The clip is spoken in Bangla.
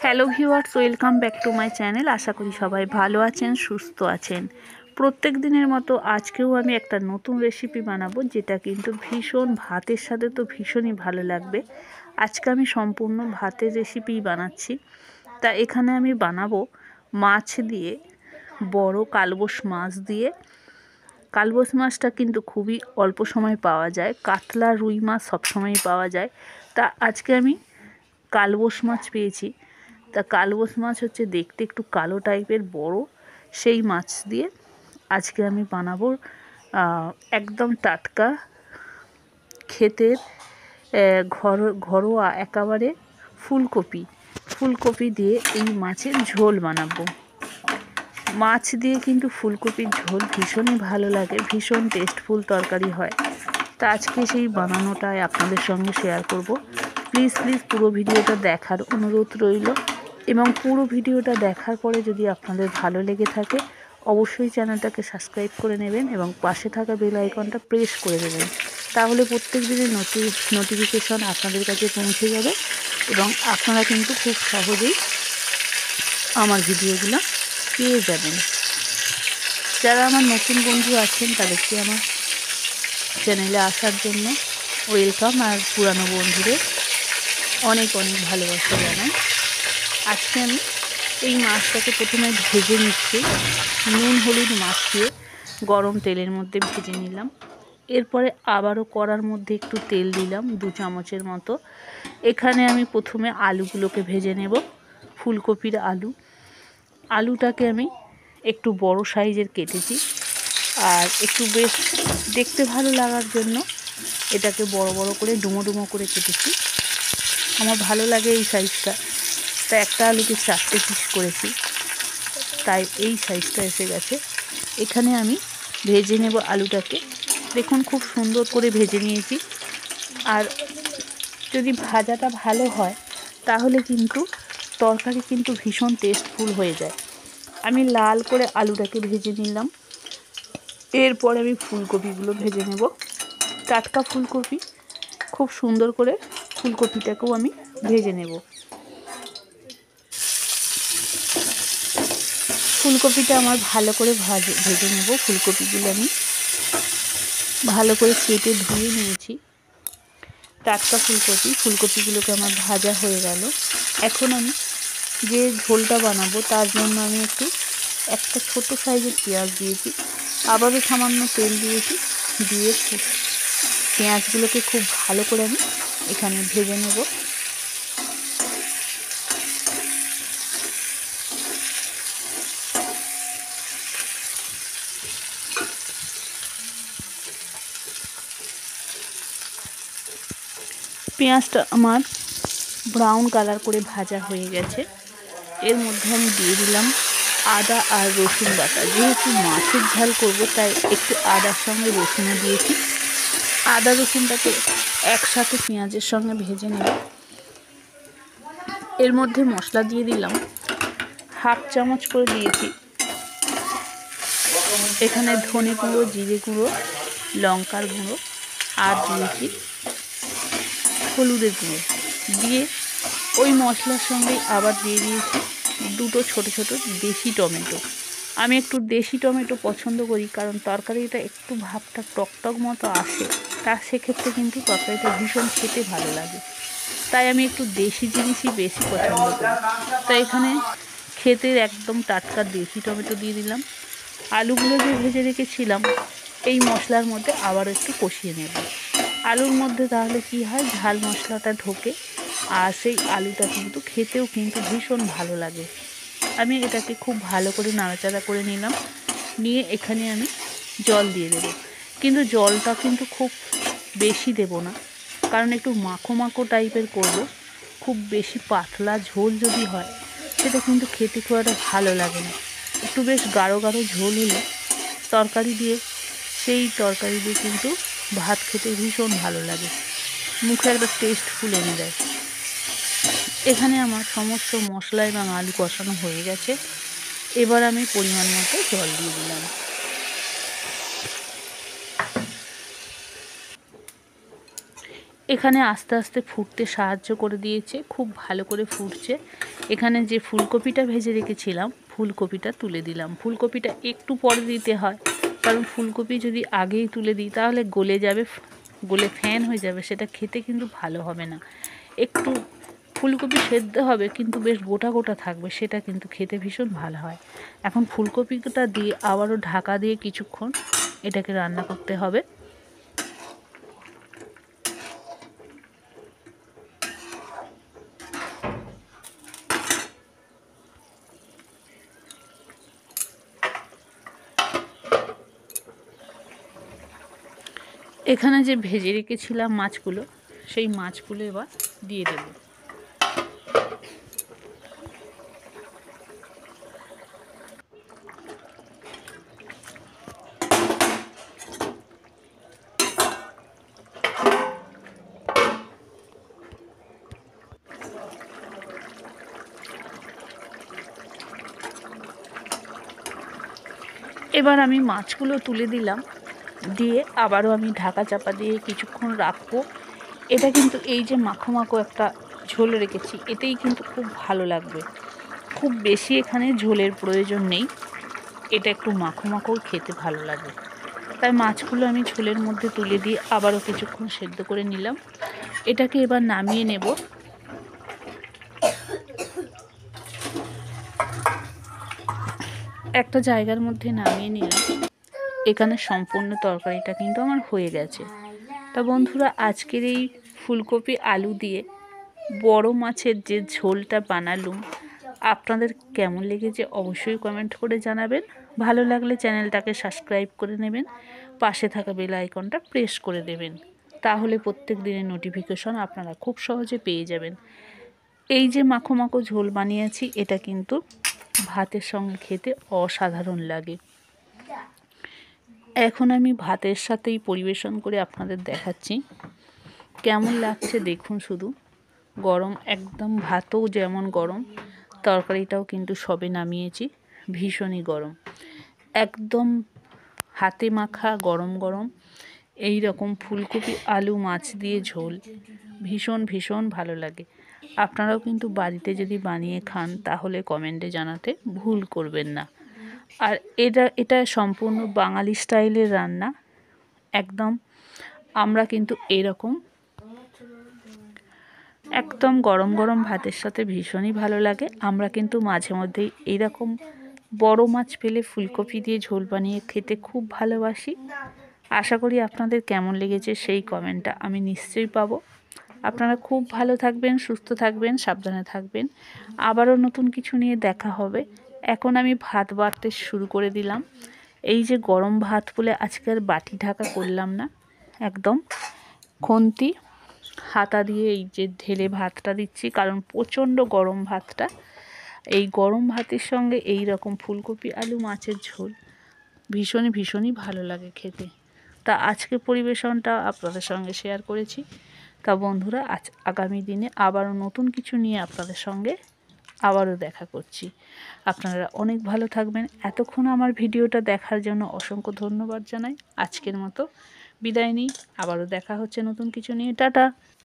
Hello viewers, welcome back to my channel. আশা করি সবাই ভালো আছেন, সুস্থ আছেন। প্রত্যেক দিনের মতো আজকেও আমি একটা নতুন রেসিপি বানাবো, যেটা কিন্তু ভীষণ ভাতের সাথে তো ভীষণই ভালো লাগবে। আজকে আমি সম্পূর্ণ ভাতের রেসিপিই বানাচ্ছি। তা এখানে আমি বানাবো মাছ দিয়ে, বড় কালবোশ মাছ দিয়ে। কালবোশ মাছটা কিন্তু খুবই অল্প সময় পাওয়া যায়, কাতলা রুই মাছ সবসময়ই পাওয়া যায়। তা আজকে আমি কালবোশ মাছ পেয়েছি। তা কালবোশ মাছ হচ্ছে দেখতে একটু কালো টাইপের, বড়। সেই মাছ দিয়ে আজকে আমি বানাবো একদম টাটকা, ক্ষেতের ঘরোয়া একেবারে ফুলকপি দিয়ে এই মাছের ঝোল বানাবো। মাছ দিয়ে কিন্তু ফুলকপির ঝোল ভীষণই ভালো লাগে, ভীষণ টেস্টফুল তরকারি হয়। তা আজকে সেই বানানোটাই আপনাদের সঙ্গে শেয়ার করব। প্লিজ পুরো ভিডিওটা দেখার অনুরোধ রইল, এবং পুরো ভিডিওটা দেখার পরে যদি আপনাদের ভালো লেগে থাকে অবশ্যই চ্যানেলটাকে সাবস্ক্রাইব করে নেবেন এবং পাশে থাকা বেল আইকনটা প্রেস করে দেবেন। তাহলে প্রত্যেক দিনের নোটিফিকেশন আপনাদের কাছে পৌঁছে যাবে এবং আপনারা কিন্তু খুব সহজেই আমার ভিডিওগুলো পেয়ে যাবেন। যারা আমার নতুন বন্ধু আছেন তাদেরকে আমার চ্যানেলে আসার জন্য ওয়েলকাম, আর পুরানো বন্ধুদের অনেক ভালোবাসা জানাই। আজকে আমি এই মাছটাকে প্রথমে ভেজে নিচ্ছি, নুন হলুদ মাখিয়ে গরম তেলের মধ্যে ভেজে নিলাম। এরপরে আবারও কড়ার মধ্যে একটু তেল দিলাম, 2 চামচের মতো। এখানে আমি প্রথমে আলুগুলোকে ভেজে নেব। ফুলকপির আলুটাকে আমি একটু বড় সাইজের কেটেছি, আর একটু বেশ দেখতে ভালো লাগার জন্য এটাকে বড় বড় করে ডুমো করে কেটেছি। আমার ভালো লাগে এই সাইজটা, তাই একটা আলুকে 4টে পিস করেছি, তাই এই সাইজটা এসে গেছে। এখানে আমি ভেজে নেব আলুটাকে। দেখুন খুব সুন্দর করে ভেজে নিয়েছি। আর যদি ভাজাটা ভালো হয় তাহলে কিন্তু তরকারি কিন্তু ভীষণ টেস্টফুল হয়ে যায়। আমি লাল করে আলুটাকে ভেজে নিলাম। এরপর আমি ফুলকপিগুলো ভেজে নেব। টাটকা ফুলকপি, খুব সুন্দর করে ফুলকপিটাকেও আমি ভেজে নেব। ফুলকপিটা আমার ভালো করে ভেজে নেব। ফুলকপিগুলো আমি ভালো করে কেটে ধুয়ে নিয়েছি। টাটকা ফুলকপিগুলোকে আমার ভাজা হয়ে গেল। এখন আমি যে ঝোলটা বানাবো তার জন্য আমি একটা ছোট সাইজের পেঁয়াজ দিয়েছি, আবারও সামান্য তেল দিয়েছি। দিয়ে পেঁয়াজগুলোকে খুব ভালো করে আমি এখানে ভেজে নেব। পেঁয়াজটা আমার ব্রাউন কালার করে ভাজা হয়ে গেছে। এর মধ্যে আমি দিয়ে দিলাম আদা আর রসুন বাটা। যেহেতু মাছের ঝাল করব তাই একটু আদার সঙ্গে রসুনও দিয়েছি। আদা রসুনটাকে একসাথে পেঁয়াজের সঙ্গে ভেজে নেব। এর মধ্যে মশলা দিয়ে দিলাম, 1/2 চামচ করে দিয়েছি এখানে ধনে গুঁড়ো, জিরে গুঁড়ো, লঙ্কার গুঁড়ো, আর দিয়েছি হলুদের গুঁড়ো। দিয়ে ওই মশলার সঙ্গে আবার দিয়ে দিয়েছি 2টো ছোট দেশি টমেটো। আমি একটু দেশি টমেটো পছন্দ করি, কারণ তরকারিটা একটু ভাবটা টকটক মতো আসে, সেক্ষেত্রে কিন্তু তরকারিটা ভীষণ খেতে ভালো লাগে। তাই আমি একটু দেশি জিনিসই বেশি পছন্দ করি। তাই এখানে ক্ষেতের একদম টাটকা দেশি টমেটো দিয়ে দিলাম। আলুগুলো যে ভেজে রেখেছিলাম এই মশলার মধ্যে আবার একটু কষিয়ে নেব। আলুর মধ্যে তাহলে কি হয়, ঝাল মশলাটা ঢোকে, আর সেই আলুটা কিন্তু খেতেও কিন্তু ভীষণ ভালো লাগে। আমি এটাকে খুব ভালো করে নাড়াচাড়া করে নিলাম। নিয়ে এখানে আমি জল দিয়ে দেব, কিন্তু জলটা কিন্তু খুব বেশি দেব না, কারণ একটু মাখো টাইপের করব। খুব বেশি পাতলা ঝোল যদি হয় সেটা কিন্তু খেতে খুব একটা ভালো লাগে না। একটু বেশ গাঢ় ঝোল হলে সেই তরকারি দিয়ে কিন্তু ভাত খেতে ভীষণ ভালো লাগে, মুখে একটা টেস্টফুল এনে দেয়। এখানে আমার সমস্ত মশলা এবং আলু কষানো হয়ে গেছে। এবার আমি পরিমাণ মতো জল দিয়ে দিলাম। এখানে আস্তে আস্তে ফুটতে সাহায্য করে দিয়েছে, খুব ভালো করে ফুটছে। এখানে যে ফুলকপিটা ভেজে রেখেছিলাম, ফুলকপিটা তুলে দিলাম। ফুলকপিটা একটু পরে দিতে হয়, কারণ ফুলকপি যদি আগেই তুলে দিই তাহলে গলে যাবে, গলে ফ্যান হয়ে যাবে, সেটা খেতে কিন্তু ভালো হবে না। একটু ফুলকপি সেদ্ধ হবে কিন্তু বেশ গোটা গোটা থাকবে, সেটা কিন্তু খেতে ভীষণ ভালো হয়। এখন ফুলকপিটা দিয়ে আবারও ঢাকা দিয়ে কিছুক্ষণ এটাকে রান্না করতে হবে। এখানে যে ভেজে রেখেছিলাম মাছগুলো, সেই মাছগুলো এবার দিয়ে দেব। এবার আমি মাছগুলো তুলে দিলাম, দিয়ে আবারও আমি ঢাকা চাপা দিয়ে কিছুক্ষণ রাখবো। এটা কিন্তু এই যে মাখো মাখো একটা ঝোল রেখেছি, এতেই কিন্তু খুব ভালো লাগবে। খুব বেশি এখানে ঝোলের প্রয়োজন নেই, এটা একটু মাখো মাখো খেতে ভালো লাগে। তাই মাছগুলো আমি ঝোলের মধ্যে তুলে দিয়ে আবারও কিছুক্ষণ সেদ্ধ করে নিলাম। এটাকে এবার নামিয়ে নেব। একটা জায়গার মধ্যে নামিয়ে নিলাম। এখানে সম্পূর্ণ তরকারিটা কিন্তু আমার হয়ে গেছে। তা বন্ধুরা, আজকের এই ফুলকপি আলু দিয়ে বড় মাছের যে ঝোলটা বানালুম, আপনাদের কেমন লেগেছে অবশ্যই কমেন্ট করে জানাবেন। ভালো লাগলে চ্যানেলটাকে সাবস্ক্রাইব করে নেবেন, পাশে থাকা বেল আইকনটা প্রেস করে দেবেন, তাহলে প্রত্যেক দিনের নোটিফিকেশন আপনারা খুব সহজে পেয়ে যাবেন। এই যে মাখো মাখো ঝোল বানিয়েছি, এটা কিন্তু ভাতের সঙ্গে খেতে অসাধারণ লাগে। এখন আমি ভাতের সাথেই পরিবেশন করে আপনাদের দেখাচ্ছি কেমন লাগছে। দেখুন শুধু, গরম একদম, ভাতও যেমন গরম, তরকারিটাও কিন্তু সবে নামিয়েছি, ভীষণই গরম, একদম হাতে মাখা গরম গরম এই রকম ফুলকপি আলু মাছ দিয়ে ঝোল ভীষণ ভীষণ ভালো লাগে। আপনারাও কিন্তু বাড়িতে যদি বানিয়ে খান তাহলে কমেন্টে জানাতে ভুল করবেন না। আর এটা সম্পূর্ণ বাঙালি স্টাইলের রান্না, একদম। আমরা কিন্তু এরকম একদম গরম গরম ভাতের সাথে ভীষণই ভালো লাগে। আমরা কিন্তু মাঝে মধ্যেই এইরকম বড় মাছ পেলে ফুলকপি দিয়ে ঝোল বানিয়ে খেতে খুব ভালোবাসি। আশা করি আপনাদের কেমন লেগেছে সেই কমেন্টটা আমি নিশ্চয়ই পাবো। আপনারা খুব ভালো থাকবেন, সুস্থ থাকবেন, সাবধানে থাকবেন। আবারও নতুন কিছু নিয়ে দেখা হবে। এখন আমি ভাত বাড়তে শুরু করে দিলাম। এই যে গরম ভাত বলে আজকে আর বাটি ঢাকা করলাম না, একদম খুন্তি হাতা দিয়ে এই যে ঢেলে ভাতটা দিচ্ছি, কারণ প্রচণ্ড গরম ভাতটা। এই গরম ভাতের সঙ্গে এই রকম ফুলকপি আলু মাছের ঝোল ভীষণই ভীষণই ভালো লাগে খেতে। তা আজকে পরিবেশনটা আপনাদের সঙ্গে শেয়ার করেছি। তা বন্ধুরা, আগামী দিনে আবারও নতুন কিছু নিয়ে আপনাদের সঙ্গে আবারও দেখা করছি। আপনারা অনেক ভালো থাকবেন। এতক্ষণ আমার ভিডিওটা দেখার জন্য অসংখ্য ধন্যবাদ জানাই। আজকের মতো বিদায় নিই, আবারও দেখা হচ্ছে নতুন কিছু নিয়ে। টাটা।